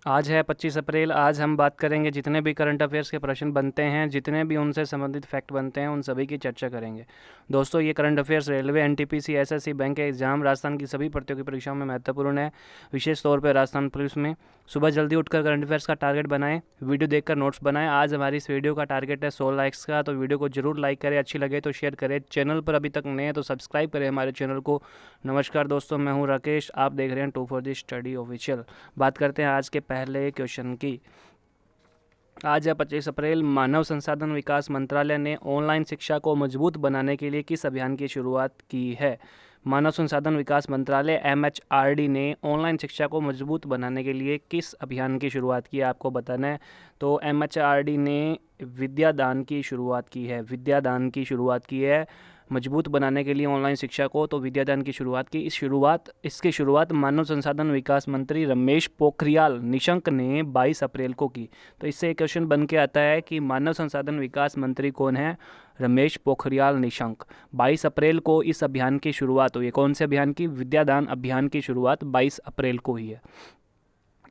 आज है 25 अप्रैल। आज हम बात करेंगे जितने भी करंट अफेयर्स के प्रश्न बनते हैं, जितने भी उनसे संबंधित फैक्ट बनते हैं, उन सभी की चर्चा करेंगे। दोस्तों, ये current affairs railway, NTPC, SSC, bank के एग्जाम, राजस्थान की सभी प्रतियोगी परीक्षाओं में महत्वपूर्ण है। विशेष तौर पर राजस्थान पुलिस में। सुबह जल्दी उठकर करंट अफेयर्स का टारगेट बनाएं, वीडियो देखकर नोट्स बनाएं। आज हमारी इस वीडियो का टारगेट है 100 लाइक्स का, तो वीडियो को जरूर लाइक करें, अच्छी लगे तो शेयर करें। चैनल पर अभी तक नए हैं तो सब्सक्राइब करें हमारे चैनल को। नमस्कार दोस्तों, मैं हूं राकेश, आप देख रहे हैं 2 फॉर द स्टडी ऑफिशियल। बात करते हैं आज के पहले क्वेश्चन की। आज है 25 अप्रैल। मानव संसाधन विकास मंत्रालय ने ऑनलाइन शिक्षा को मजबूत बनाने के लिए किस अभियान की शुरुआत की है? मानव संसाधन विकास मंत्रालय MHRD ने ऑनलाइन शिक्षा को मजबूत बनाने के लिए किस अभियान की शुरुआत की है, आपको बताना है। तो MHRD ने विद्यादान की शुरुआत की है। विद्यादान की शुरुआत की है मजबूत बनाने के लिए ऑनलाइन शिक्षा को, तो विद्यादान की शुरुआत की। इसकी शुरुआत मानव संसाधन विकास मंत्री रमेश पोखरियाल निशंक ने 22 अप्रैल को की। तो इससे एक क्वेश्चन बन के आता है कि मानव संसाधन विकास मंत्री कौन है? रमेश पोखरियाल निशंक। 22 अप्रैल को इस अभियान की शुरुआत हुई है। कौन से अभियान की? विद्यादान अभियान की शुरुआत 22 अप्रैल को हुई है।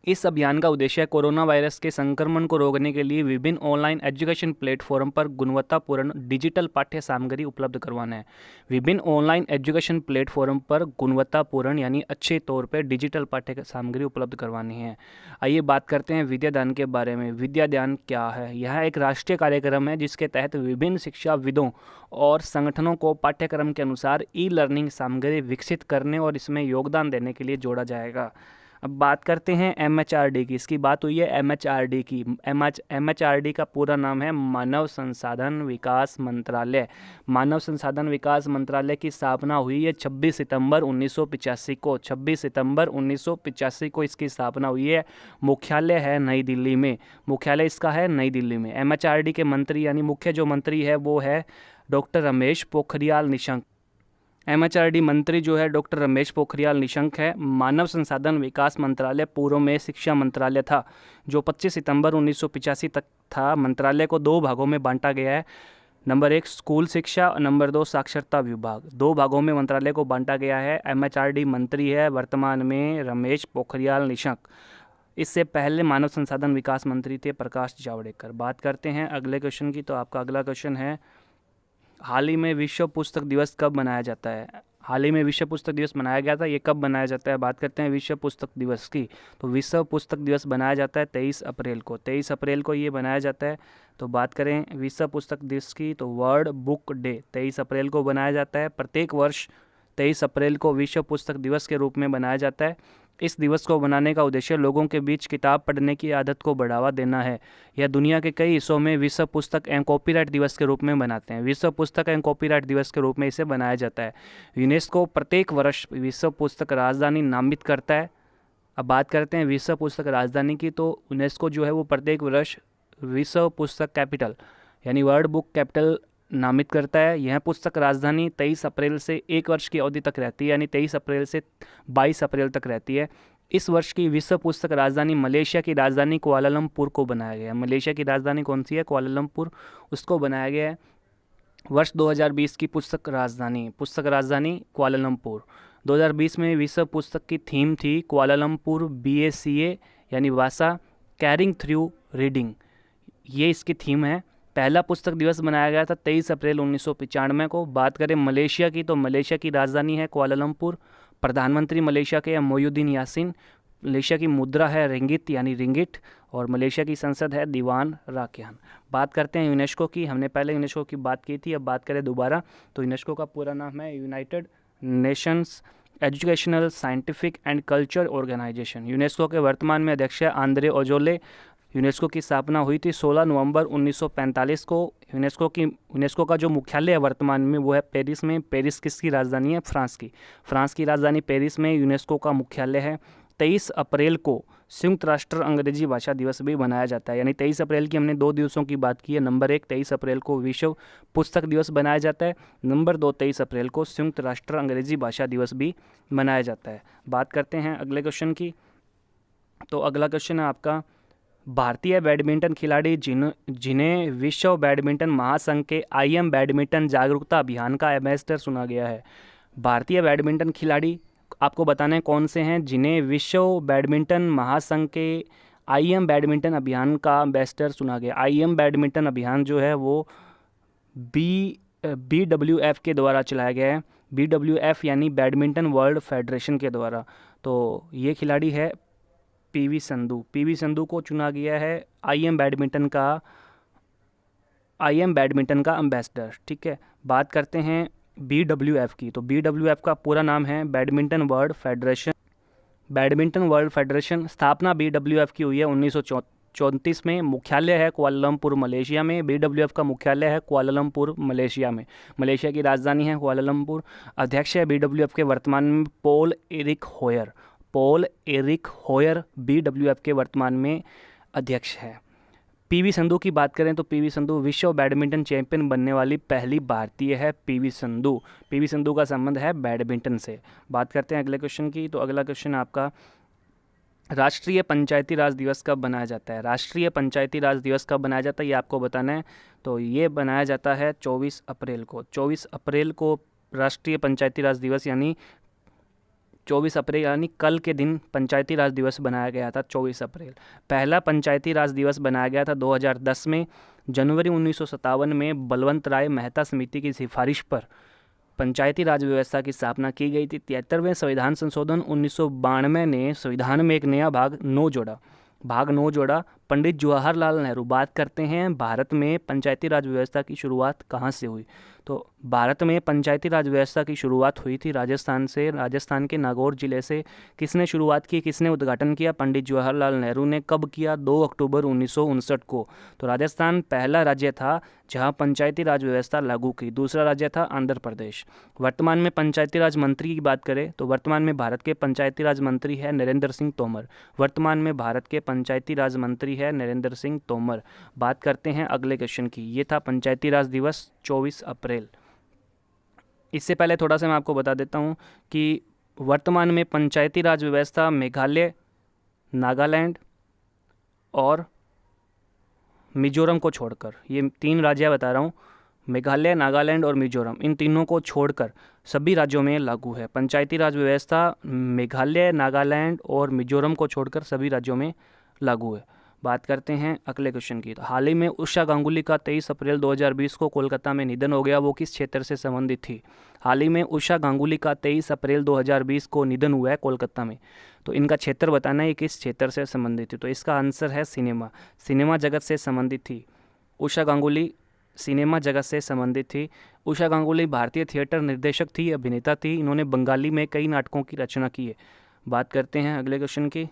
इस अभियान का उद्देश्य है कोरोना वायरस के संक्रमण को रोकने के लिए विभिन्न ऑनलाइन एजुकेशन प्लेटफॉर्म पर गुणवत्तापूर्ण डिजिटल पाठ्य सामग्री उपलब्ध करवाना है। विभिन्न ऑनलाइन एजुकेशन प्लेटफॉर्म पर गुणवत्तापूर्ण यानी अच्छे तौर पर डिजिटल पाठ्य सामग्री उपलब्ध करवानी है। आइए बात करते हैं विद्यादान के बारे में। विद्यादान क्या है? यह एक राष्ट्रीय कार्यक्रम है जिसके तहत विभिन्न शिक्षाविदों और संगठनों को पाठ्यक्रम के अनुसार ई-लर्निंग सामग्री विकसित करने और इसमें योगदान देने के लिए जोड़ा जाएगा। अब बात करते हैं MHRD की। इसकी बात हुई है MHRD की। MHRD का पूरा नाम है मानव संसाधन विकास मंत्रालय। मानव संसाधन विकास मंत्रालय की स्थापना हुई है 26 सितंबर 1985 को। 26 सितंबर 1985 को इसकी स्थापना हुई है। मुख्यालय है नई दिल्ली में। मुख्यालय इसका है नई दिल्ली में। MHRD के मंत्री यानी मुख्य जो मंत्री है वो है डॉक्टर रमेश पोखरियाल निशंक। MHRD मंत्री जो है डॉक्टर रमेश पोखरियाल निशंक है। मानव संसाधन विकास मंत्रालय पूर्व में शिक्षा मंत्रालय था, जो 25 सितंबर 1985 तक था। मंत्रालय को 2 भागों में बांटा गया है। नंबर 1 स्कूल शिक्षा और नंबर 2 साक्षरता विभाग। 2 भागों में मंत्रालय को बांटा गया है। MHRD मंत्री है वर्तमान में रमेश पोखरियाल निशंक। इससे पहले मानव संसाधन विकास मंत्री थे प्रकाश जावड़ेकर। बात करते हैं अगले क्वेश्चन की। तो आपका अगला क्वेश्चन है, हाल ही में विश्व पुस्तक दिवस कब मनाया जाता है? हाल ही में विश्व पुस्तक दिवस मनाया गया था, ये कब मनाया जाता है? बात करते हैं विश्व पुस्तक दिवस की। तो विश्व पुस्तक दिवस मनाया जाता है 23 अप्रैल को। 23 अप्रैल को ये मनाया जाता है। तो बात करें विश्व पुस्तक दिवस की, तो वर्ल्ड बुक डे 23 अप्रैल को बनाया जाता है। प्रत्येक वर्ष 23 अप्रैल को विश्व पुस्तक दिवस के रूप में मनाया जाता है। इस दिवस को मनाने का उद्देश्य लोगों के बीच किताब पढ़ने की आदत को बढ़ावा देना है। यह दुनिया के कई हिस्सों में विश्व पुस्तक एवं कॉपीराइट दिवस के रूप में मनाते हैं। विश्व पुस्तक एवं कॉपीराइट दिवस के रूप में इसे मनाया जाता है। यूनेस्को प्रत्येक वर्ष विश्व पुस्तक राजधानी नामित करता है। अब बात करते हैं विश्व पुस्तक राजधानी की। तो यूनेस्को जो है वो प्रत्येक वर्ष विश्व पुस्तक कैपिटल यानी वर्ल्ड बुक कैपिटल नामित करता है। यह पुस्तक राजधानी 23 अप्रैल से 1 वर्ष की अवधि तक रहती है, यानी 23 अप्रैल से 22 अप्रैल तक रहती है। इस वर्ष की विश्व पुस्तक राजधानी मलेशिया की राजधानी कुआलालंपुर को बनाया गया है। मलेशिया की राजधानी कौन सी है? कुआलालंपुर, उसको बनाया गया है। वर्ष 2020 की पुस्तक राजधानी कुआलालंपुर। 2020 में विश्व पुस्तक की थीम थी कुआलालंपुर BACA यानी भाषा कैरिंग थ्रू रीडिंग, ये इसकी थीम है। पहला पुस्तक दिवस मनाया गया था 23 अप्रैल 1995 को। बात करें मलेशिया की, तो मलेशिया की राजधानी है कुआलालंपुर। प्रधानमंत्री मलेशिया के मोयुद्दीन यासीन। मलेशिया की मुद्रा है रिंगिट यानी रिंगिट, और मलेशिया की संसद है दीवान राक्यान। बात करते हैं यूनेस्को की। हमने पहले यूनेस्को की बात की थी, अब बात करें दोबारा। तो यूनेस्को का पूरा नाम है United Nations Educational Scientific and Culture Organization. UNESCO के वर्तमान में अध्यक्ष है आंद्रे अजोले। यूनेस्को की स्थापना हुई थी 16 नवंबर 1945 को। यूनेस्को का जो मुख्यालय है वर्तमान में वो है पेरिस में। पेरिस किसकी राजधानी है? फ्रांस की। फ्रांस की राजधानी पेरिस में यूनेस्को का मुख्यालय है। 23 अप्रैल को संयुक्त राष्ट्र अंग्रेजी भाषा दिवस भी मनाया जाता है। यानी 23 अप्रैल की हमने 2 दिवसों की बात की है। नंबर 1 23 अप्रैल को विश्व पुस्तक दिवस मनाया जाता है। नंबर 2 23 अप्रैल को संयुक्त राष्ट्र अंग्रेजी भाषा दिवस भी मनाया जाता है। बात करते हैं अगले क्वेश्चन की। तो अगला क्वेश्चन है आपका, भारतीय बैडमिंटन खिलाड़ी जिन्हें विश्व बैडमिंटन महासंघ के IM बैडमिंटन जागरूकता अभियान का एम्बेसडर चुना गया है। भारतीय बैडमिंटन खिलाड़ी आपको बताना है कौन से हैं जिन्हें विश्व बैडमिंटन महासंघ के IM बैडमिंटन अभियान का एम्बेसडर चुना गया। IM बैडमिंटन अभियान जो है वो BWF के द्वारा चलाया गया है। BWF यानी बैडमिंटन वर्ल्ड फेडरेशन के द्वारा। तो ये खिलाड़ी है PV संधू। PV संधू को चुना गया है IM बैडमिंटन का एम्बेसडर। ठीक है, बात करते हैं BWF की। तो BWF का पूरा नाम है badminton world federation. Badminton world federation स्थापना BWF की हुई है 1934 में। मुख्यालय है कुआलालंपुर मलेशिया में। BWF का मुख्यालय है कुआलालंपुर मलेशिया में। मलेशिया की राजधानी है कुआलालंपुर। अध्यक्ष है BWF के वर्तमान में पॉल एरिक होयर BWF के वर्तमान में अध्यक्ष है। PV संधू की बात करें तो PV संधू विश्व बैडमिंटन चैंपियन बनने वाली पहली भारतीय है। PV संधू का संबंध है बैडमिंटन से। बात करते हैं अगले क्वेश्चन की। तो अगला क्वेश्चन आपका, राष्ट्रीय पंचायती राज दिवस कब बनाया जाता है? राष्ट्रीय पंचायती राज दिवस कब बनाया जाता है ये आपको बताना है। तो ये बनाया जाता है 24 अप्रैल को। 24 अप्रैल को राष्ट्रीय पंचायती राज दिवस यानी 24 अप्रैल यानी कल के दिन पंचायती राज दिवस बनाया गया था 24 अप्रैल। पहला पंचायती राज दिवस बनाया गया था 2010 में। जनवरी 1957 में बलवंत राय मेहता समिति की सिफारिश पर पंचायती राज व्यवस्था की स्थापना की गई थी। 73वें संविधान संशोधन 1992 ने संविधान में एक नया भाग 9 जोड़ा। पंडित जवाहरलाल नेहरू। बात करते हैं भारत में पंचायती राज व्यवस्था की शुरुआत कहाँ से हुई? तो भारत में पंचायती राज व्यवस्था की शुरुआत हुई थी राजस्थान से। राजस्थान के नागौर जिले से। किसने शुरुआत की, किसने उद्घाटन किया? पंडित जवाहरलाल नेहरू ने। कब किया? 2 अक्टूबर 1959 को। तो राजस्थान पहला राज्य था जहां पंचायती राज व्यवस्था लागू की। दूसरा राज्य था आंध्र प्रदेश। वर्तमान में पंचायती राज मंत्री की बात करें तो वर्तमान में भारत के पंचायती राज मंत्री है नरेंद्र सिंह तोमर। बात करते हैं अगले क्वेश्चन की। ये था पंचायती राज दिवस 24 अप्रैल। इससे पहले थोड़ा सा मैं आपको बता देता हूँ कि वर्तमान में पंचायती राज व्यवस्था मेघालय, नागालैंड और मिजोरम को छोड़कर, ये 3 राज्य बता रहा हूँ, मेघालय, नागालैंड और मिजोरम, इन तीनों को छोड़कर सभी राज्यों में लागू है। पंचायती राज व्यवस्था मेघालय, नागालैंड और मिजोरम को छोड़कर सभी राज्यों में लागू है। बात करते हैं अगले क्वेश्चन की। तो हाल ही में उषा गांगुली का 23 अप्रैल 2020 को कोलकाता में निधन हो गया। वो किस क्षेत्र से संबंधित थी? हाल ही में उषा गांगुली का 23 अप्रैल 2020 को निधन हुआ है कोलकाता में। तो इनका क्षेत्र बताना है, किस क्षेत्र से संबंधित थी। तो इसका आंसर है सिनेमा जगत से संबंधित थी। उषा गांगुली सिनेमा जगत से संबंधित थी। उषा गांगुली भारतीय थिएटर निर्देशक थी, अभिनेता थी। इन्होंने बंगाली में कई नाटकों की रचना की है। बात करते हैं अगले क्वेश्चन की।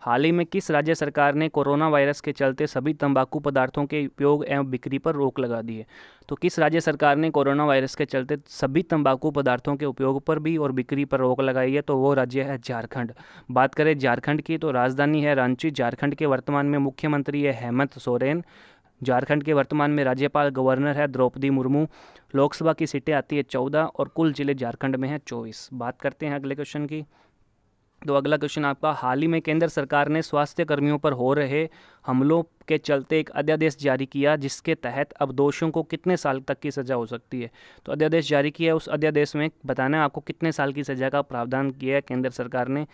हाल ही में किस राज्य सरकार ने कोरोना वायरस के चलते सभी तंबाकू पदार्थों के उपयोग एवं बिक्री पर रोक लगा दी है? तो किस राज्य सरकार ने कोरोना वायरस के चलते सभी तंबाकू पदार्थों के उपयोग पर भी और बिक्री पर रोक लगाई है? तो वो राज्य है झारखंड। बात करें झारखंड की तो राजधानी है रांची। झारखंड के वर्तमान में मुख्यमंत्री है हेमंत सोरेन। झारखंड के वर्तमान में राज्यपाल गवर्नर है द्रौपदी मुर्मू। लोकसभा की सीटें आती है 14 और कुल जिले झारखंड में है 24। बात करते हैं अगले क्वेश्चन की। तो अगला क्वेश्चन आपका, हाल ही में केंद्र सरकार ने स्वास्थ्य कर्मियों पर हो रहे हमलों के चलते एक अध्यादेश जारी किया जिसके तहत अब दोषियों को कितने साल तक की सज़ा हो सकती है? तो अध्यादेश जारी किया है, उस अध्यादेश में बताना है आपको कितने साल की सज़ा का प्रावधान किया है केंद्र सरकार ने।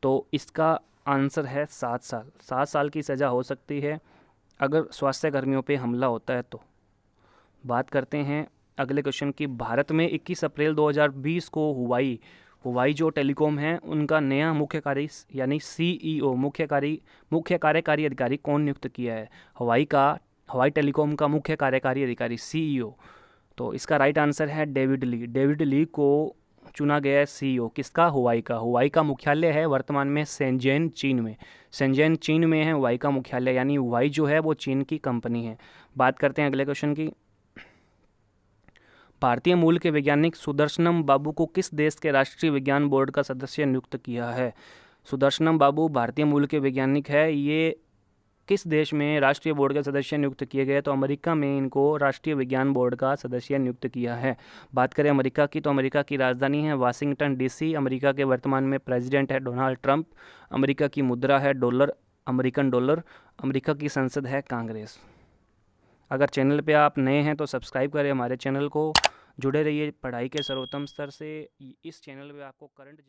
तो इसका आंसर है 7 साल। 7 साल की सज़ा हो सकती है अगर स्वास्थ्य कर्मियों पर हमला होता है तो। बात करते हैं अगले क्वेश्चन की। भारत में 21 अप्रैल 2020 को हुवाई जो टेलीकॉम है उनका नया मुख्य CEO मुख्य कार्यकारी अधिकारी कौन नियुक्त किया है? हवाई टेलीकॉम का मुख्य कार्यकारी अधिकारी CEO। तो इसका राइट आंसर है डेविड ली को चुना गया है CEO। किसका? हुवाई का मुख्यालय है वर्तमान में शेंजेन चीन में है हुवाई का मुख्यालय, यानी हुवाई जो है वो चीन की कंपनी है। बात करते हैं अगले क्वेश्चन की। भारतीय मूल के वैज्ञानिक सुदर्शनम बाबू को किस देश के राष्ट्रीय विज्ञान बोर्ड का सदस्य नियुक्त किया है? सुदर्शनम बाबू भारतीय मूल के वैज्ञानिक है। ये किस देश में राष्ट्रीय बोर्ड के सदस्य नियुक्त किए गए? तो अमेरिका में इनको राष्ट्रीय विज्ञान बोर्ड का सदस्य नियुक्त किया है। बात करें अमेरिका की तो अमेरिका की राजधानी है वाशिंगटन DC। अमेरिका के वर्तमान में प्रेसिडेंट है डोनाल्ड ट्रंप। अमेरिका की मुद्रा है अमेरिकन डॉलर। अमेरिका की संसद है कांग्रेस। अगर चैनल पे आप नए हैं तो सब्सक्राइब करें हमारे चैनल को। जुड़े रहिए पढ़ाई के सर्वोत्तम स्तर से। इस चैनल पे आपको करंट